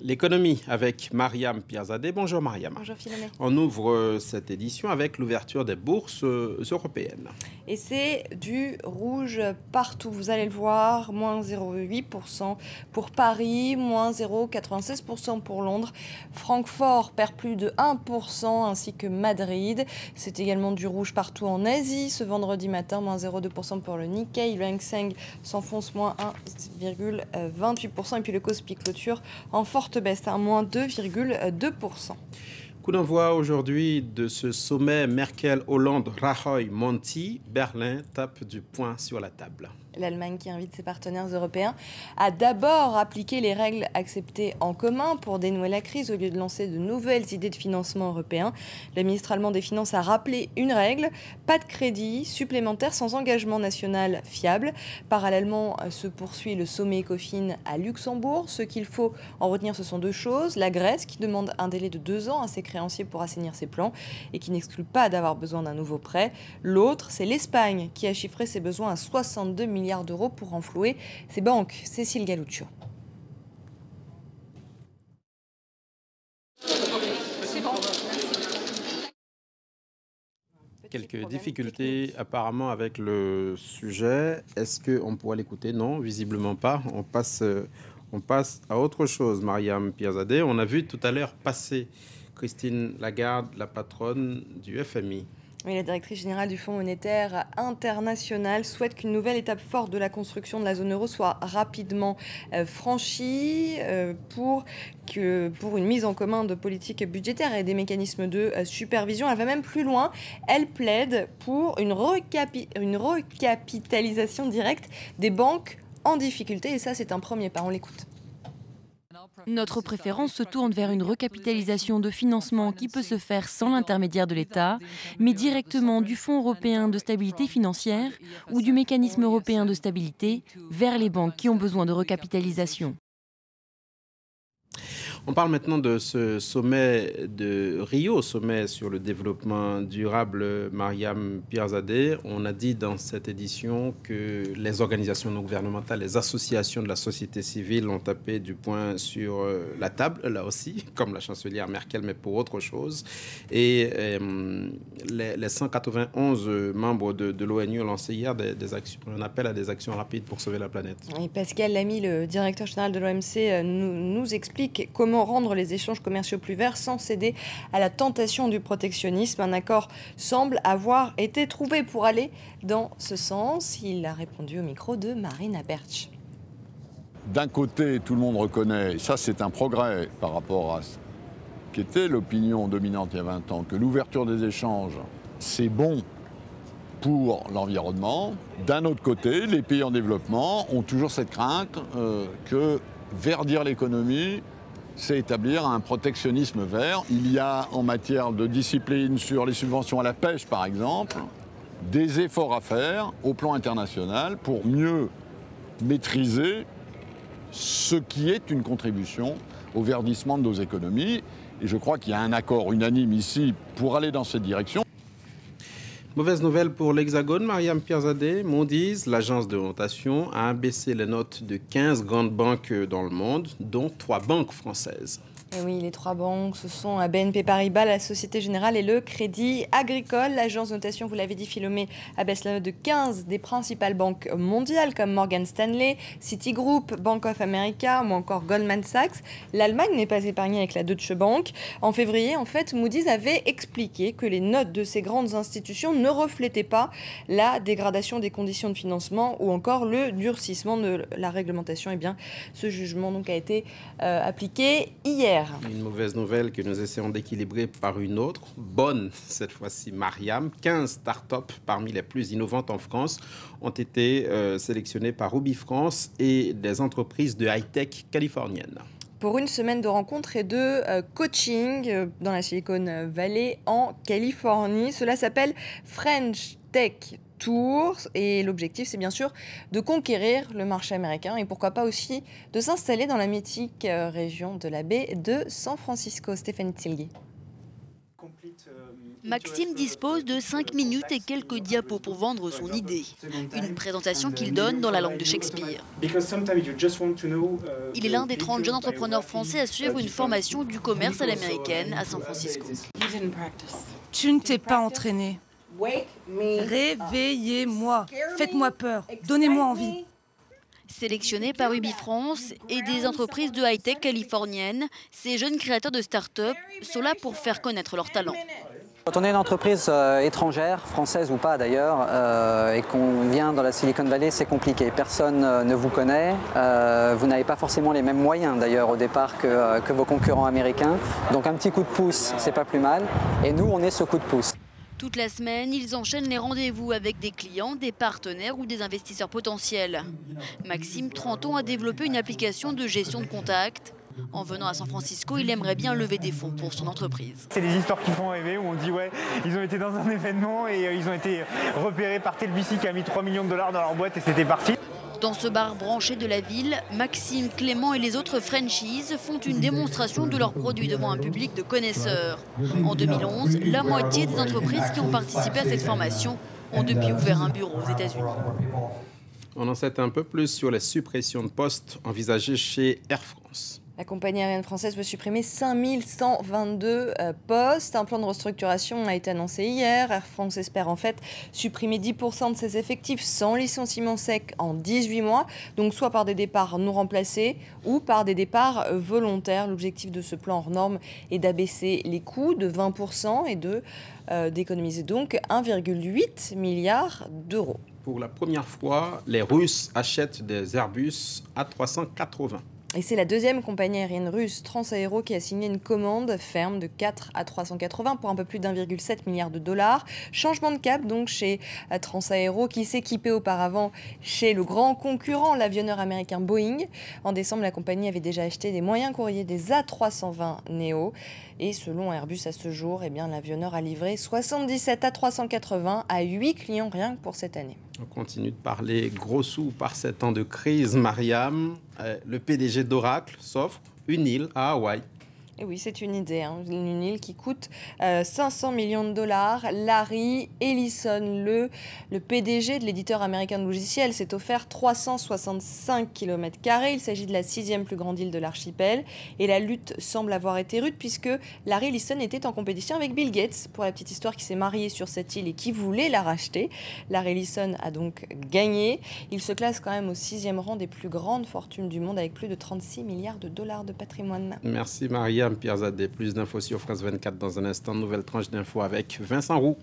L'économie avec Mariam Pierzadeh. Bonjour Mariam. Bonjour Philomé. On ouvre cette édition avec l'ouverture des bourses européennes. Et c'est du rouge partout, vous allez le voir, moins 0,8% pour Paris, moins 0,96% pour Londres. Francfort perd plus de 1% ainsi que Madrid. C'est également du rouge partout en Asie ce vendredi matin, moins 0,2% pour le Nikkei. Le Hang Seng s'enfonce moins 1,28%. Et puis le Kospi clôture en forte baisse à moins 2,2%. Coup d'envoi aujourd'hui de ce sommet Merkel-Hollande-Rajoy-Monti. Berlin tape du poing sur la table. L'Allemagne, qui invite ses partenaires européens à d'abord appliquer les règles acceptées en commun pour dénouer la crise au lieu de lancer de nouvelles idées de financement européen. Le ministre allemand des Finances a rappelé une règle, pas de crédit supplémentaire sans engagement national fiable. Parallèlement se poursuit le sommet Ecofin à Luxembourg. Ce qu'il faut en retenir, ce sont deux choses. La Grèce, qui demande un délai de 2 ans à ses créanciers pour assainir ses plans et qui n'exclut pas d'avoir besoin d'un nouveau prêt. L'autre, c'est l'Espagne, qui a chiffré ses besoins à 62 milliards d'euros pour renflouer ses banques. Cécile Galuccio. Quelques difficultés apparemment avec le sujet. Est-ce qu'on pourrait l'écouter? Non, visiblement pas. On passe à autre chose, Mariam Pierzadeh. On a vu tout à l'heure passer Christine Lagarde, la patronne du FMI. Oui, la directrice générale du Fonds monétaire international souhaite qu'une nouvelle étape forte de la construction de la zone euro soit rapidement franchie pour une mise en commun de politiques budgétaires et des mécanismes de supervision. Elle va même plus loin. Elle plaide pour une recapitalisation directe des banques en difficulté. Et ça, c'est un premier pas. On l'écoute. Notre préférence se tourne vers une recapitalisation de financement qui peut se faire sans l'intermédiaire de l'État, mais directement du Fonds européen de stabilité financière ou du mécanisme européen de stabilité vers les banques qui ont besoin de recapitalisation. On parle maintenant de ce sommet de Rio, sommet sur le développement durable, Mariam Pierzadeh. On a dit dans cette édition que les organisations non gouvernementales, les associations de la société civile ont tapé du poing sur la table, là aussi, comme la chancelière Merkel, mais pour autre chose. Et les 191 membres de l'ONU ont lancé hier un appel à des actions rapides pour sauver la planète. Et Pascal Lamy, le directeur général de l'OMC, nous explique comment rendre les échanges commerciaux plus verts sans céder à la tentation du protectionnisme. Un accord semble avoir été trouvé pour aller dans ce sens. Il a répondu au micro de Marina Bertsch. D'un côté, tout le monde reconnaît, et ça c'est un progrès par rapport à ce qu'était l'opinion dominante il y a 20 ans, que l'ouverture des échanges, c'est bon pour l'environnement. D'un autre côté, les pays en développement ont toujours cette crainte que verdir l'économie, c'est établir un protectionnisme vert. Il y a en matière de discipline sur les subventions à la pêche, par exemple, des efforts à faire au plan international pour mieux maîtriser ce qui est une contribution au verdissement de nos économies. Et je crois qu'il y a un accord unanime ici pour aller dans cette direction. Mauvaise nouvelle pour l'Hexagone, Mariam Pierzadeh. Moody's, l'agence de notation, a abaissé les notes de 15 grandes banques dans le monde, dont 3 banques françaises. Et oui, les 3 banques, ce sont BNP Paribas, la Société Générale et le Crédit Agricole. L'agence de notation, vous l'avez dit Philomé, abaisse la note de 15 des principales banques mondiales comme Morgan Stanley, Citigroup, Bank of America ou encore Goldman Sachs. L'Allemagne n'est pas épargnée avec la Deutsche Bank. En février, en fait, Moody's avait expliqué que les notes de ces grandes institutions ne reflétaient pas la dégradation des conditions de financement ou encore le durcissement de la réglementation. Et bien, ce jugement donc a été appliqué hier. Une mauvaise nouvelle que nous essayons d'équilibrer par une autre, bonne cette fois-ci, Mariam. 15 startups parmi les plus innovantes en France ont été sélectionnées par Ruby France et des entreprises de high-tech californiennes. Pour une semaine de rencontres et de coaching dans la Silicon Valley en Californie. Cela s'appelle French Tech Tours et l'objectif c'est bien sûr de conquérir le marché américain et pourquoi pas aussi de s'installer dans la mythique région de la baie de San Francisco. Stéphanie Tsilgui. Maxime dispose de 5 minutes et quelques diapos pour vendre son idée. Une présentation qu'il donne dans la langue de Shakespeare. Il est l'un des 30 jeunes entrepreneurs français à suivre une formation du commerce à l'américaine à San Francisco. Tu ne t'es pas entraîné. Réveillez-moi. Faites-moi peur. Donnez-moi envie. Sélectionnés par UbiFrance et des entreprises de high-tech californiennes, ces jeunes créateurs de start-up sont là pour faire connaître leurs talents. Quand on est une entreprise étrangère, française ou pas d'ailleurs, et qu'on vient dans la Silicon Valley, c'est compliqué. Personne ne vous connaît. Vous n'avez pas forcément les mêmes moyens d'ailleurs au départ que vos concurrents américains. Donc un petit coup de pouce, c'est pas plus mal. Et nous, on est ce coup de pouce. Toute la semaine, ils enchaînent les rendez-vous avec des clients, des partenaires ou des investisseurs potentiels. Maxime, 30 ans, a développé une application de gestion de contacts. En venant à San Francisco, il aimerait bien lever des fonds pour son entreprise. C'est des histoires qui font rêver où on dit ouais, ils ont été dans un événement et ils ont été repérés par TLBC qui a mis 3 millions de dollars dans leur boîte et c'était parti. Dans ce bar branché de la ville, Maxime, Clément et les autres franchises font une démonstration de leurs produits devant un public de connaisseurs. En 2011, la moitié des entreprises qui ont participé à cette formation ont depuis ouvert un bureau aux États-Unis. On en sait un peu plus sur les suppressions de postes envisagées chez Air France. La compagnie aérienne française veut supprimer 5122 postes. Un plan de restructuration a été annoncé hier. Air France espère en fait supprimer 10% de ses effectifs sans licenciement sec en 18 mois. Donc soit par des départs non remplacés ou par des départs volontaires. L'objectif de ce plan hors norme est d'abaisser les coûts de 20% et d'économiser donc 1,8 milliard d'euros. Pour la première fois, les Russes achètent des Airbus A380. Et c'est la deuxième compagnie aérienne russe, Transaéro, qui a signé une commande ferme de 4 à 380 pour un peu plus d'1,7 milliard de dollars. Changement de cap donc chez Transaéro, qui s'équipait auparavant chez le grand concurrent, l'avionneur américain Boeing. En décembre, la compagnie avait déjà acheté des moyens courriers des A320 Neo. Et selon Airbus à ce jour, l'avionneur a livré 77 A380 à 8 clients rien que pour cette année. On continue de parler gros sous par ces temps de crise. Mariam, le PDG d'Oracle s'offre une île à Hawaï. Et oui, c'est une idée, une île qui coûte 500 millions de dollars. Larry Ellison, le PDG de l'éditeur américain de logiciels, s'est offert 365 km². Il s'agit de la 6e plus grande île de l'archipel. Et la lutte semble avoir été rude puisque Larry Ellison était en compétition avec Bill Gates, pour la petite histoire, qui s'est marié sur cette île et qui voulait la racheter. Larry Ellison a donc gagné. Il se classe quand même au 6e rang des plus grandes fortunes du monde avec plus de 36 milliards de dollars de patrimoine. Merci Mariam Pierzadeh. Plus d'infos sur France 24 dans un instant. Nouvelle tranche d'infos avec Vincent Roux.